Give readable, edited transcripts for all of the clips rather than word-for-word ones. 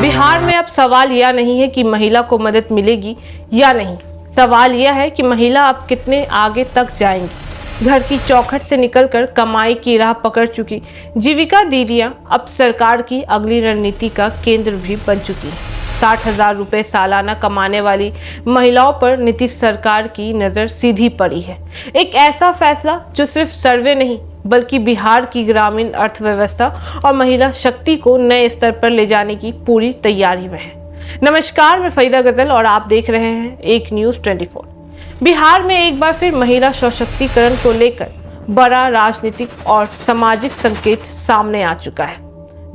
बिहार में अब सवाल यह नहीं है कि महिला को मदद मिलेगी या नहीं, सवाल यह है कि महिला अब कितने आगे तक जाएंगी। घर की चौखट से निकलकर कमाई की राह पकड़ चुकी जीविका दीदियां अब सरकार की अगली रणनीति का केंद्र भी बन चुकी हैं। 60,000 रुपए सालाना कमाने वाली महिलाओं पर नीतीश सरकार की नजर सीधी पड़ी है। एक ऐसा फैसला जो सिर्फ सर्वे नहीं बल्कि बिहार की ग्रामीण अर्थव्यवस्था और महिला शक्ति को नए स्तर पर ले जाने की पूरी तैयारी में है। नमस्कार, मैं फरीदा गजल और आप देख रहे हैं एक न्यूज़ 24। बिहार में एक बार फिर महिला सशक्तिकरण को लेकर बड़ा राजनीतिक और सामाजिक संकेत सामने आ चुका है,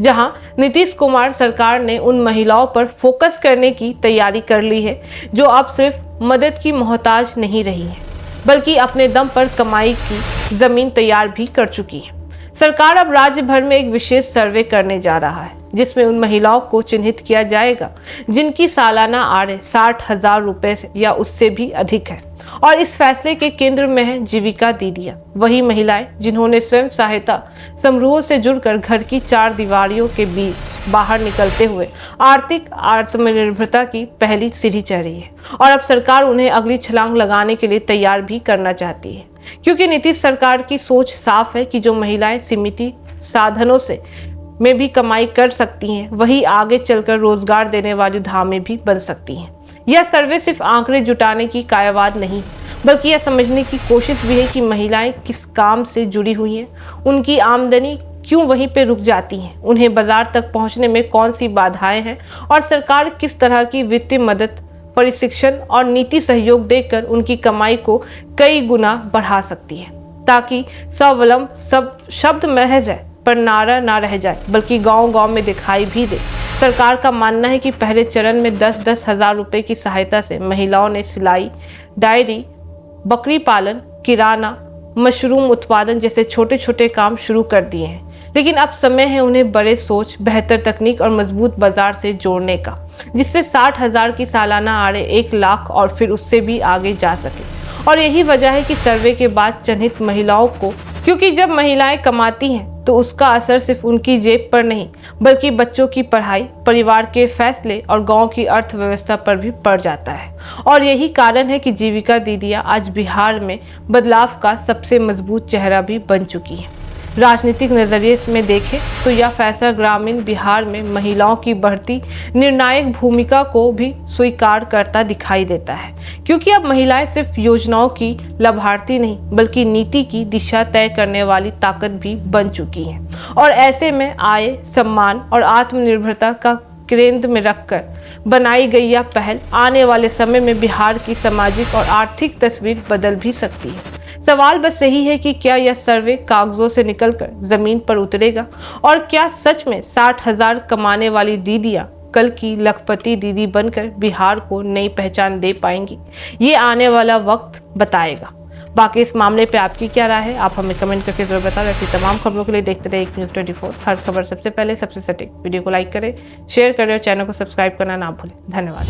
जहां नीतीश कुमार सरकार ने उन महिलाओं पर फोकस करने की तैयारी कर ली है जो अब सिर्फ मदद की मोहताज नहीं रही है बल्कि अपने दम पर कमाई की जमीन तैयार भी कर चुकी है। सरकार अब राज्य भर में एक विशेष सर्वे करने जा रहा है जिसमें उन महिलाओं को चिन्हित किया जाएगा जिनकी सालाना आय 60,000 रुपए या उससे भी अधिक है। और इस फैसले के केंद्र में है जीविका दीदियां, वही महिलाएं जिन्होंने स्वयं सहायता समूहों से जुड़कर घर की चार दीवारियों के बीच बाहर निकलते हुए आर्थिक आत्मनिर्भरता की पहली सीढ़ी चढ़ रही है। और अब सरकार उन्हें अगली छलांग लगाने के लिए तैयार भी करना चाहती है, क्योंकि नीतीश सरकार की सोच साफ है कि जो महिलाएं सीमित साधनों से में भी कमाई कर सकती हैं, वही आगे चलकर रोजगार देने वाली धामें भी बन सकती हैं। यह सर्वे सिर्फ आंकड़े जुटाने की कायावाद नहीं बल्कि यह समझने की कोशिश भी है कि महिलाएं किस काम से जुड़ी हुई हैं, उनकी आमदनी क्यों वहीं पे रुक जाती हैं, उन्हें बाजार तक पहुंचने में कौन सी बाधाएं हैं और सरकार किस तरह की वित्तीय मदद, प्रशिक्षण और नीति सहयोग देकर उनकी कमाई को कई गुना बढ़ा सकती है, ताकि स्वावलंब सब शब्द महज है पर नारा ना रह जाए बल्कि गांव-गांव में दिखाई भी दे। सरकार का मानना है कि पहले चरण में 10-10 हज़ार रुपए की सहायता से महिलाओं ने सिलाई, डायरी, बकरी पालन, किराना, मशरूम उत्पादन जैसे छोटे छोटे काम शुरू कर दिए हैं। लेकिन अब समय है उन्हें बड़े सोच, बेहतर तकनीक और मजबूत बाजार से जोड़ने का, जिससे 60,000 की सालाना आय 1 लाख और फिर उससे भी आगे जा सके। और यही वजह है कि सर्वे के बाद चिन्हित महिलाओं को, क्योंकि जब महिलाएं कमाती हैं तो उसका असर सिर्फ उनकी जेब पर नहीं बल्कि बच्चों की पढ़ाई, परिवार के फैसले और गांव की अर्थव्यवस्था पर भी पड़ जाता है। और यही कारण है कि जीविका दीदियां आज बिहार में बदलाव का सबसे मजबूत चेहरा भी बन चुकी हैं। राजनीतिक नजरिए में देखें तो यह फैसला ग्रामीण बिहार में महिलाओं की बढ़ती निर्णायक भूमिका को भी स्वीकार करता दिखाई देता है, क्योंकि अब महिलाएं सिर्फ योजनाओं की लाभार्थी नहीं बल्कि नीति की दिशा तय करने वाली ताकत भी बन चुकी हैं। और ऐसे में आय, सम्मान और आत्मनिर्भरता का केंद्र में रखकर बनाई गई यह पहल आने वाले समय में बिहार की सामाजिक और आर्थिक तस्वीर बदल भी सकती है। सवाल बस यही है कि क्या यह सर्वे कागजों से निकलकर जमीन पर उतरेगा और क्या सच में 60,000 कमाने वाली दीदियां कल की लखपति दीदी बनकर बिहार को नई पहचान दे पाएंगी? ये आने वाला वक्त बताएगा। बाकी इस मामले पे आपकी क्या राय है, आप हमें कमेंट करके जरूर बताएं। ऐसी तमाम खबरों के लिए देखते रहे एक न्यूज़ 24। हर खबर सबसे पहले, सबसे सटीक। वीडियो को लाइक करें, शेयर करें और चैनल को सब्सक्राइब करना ना भूलें। धन्यवाद।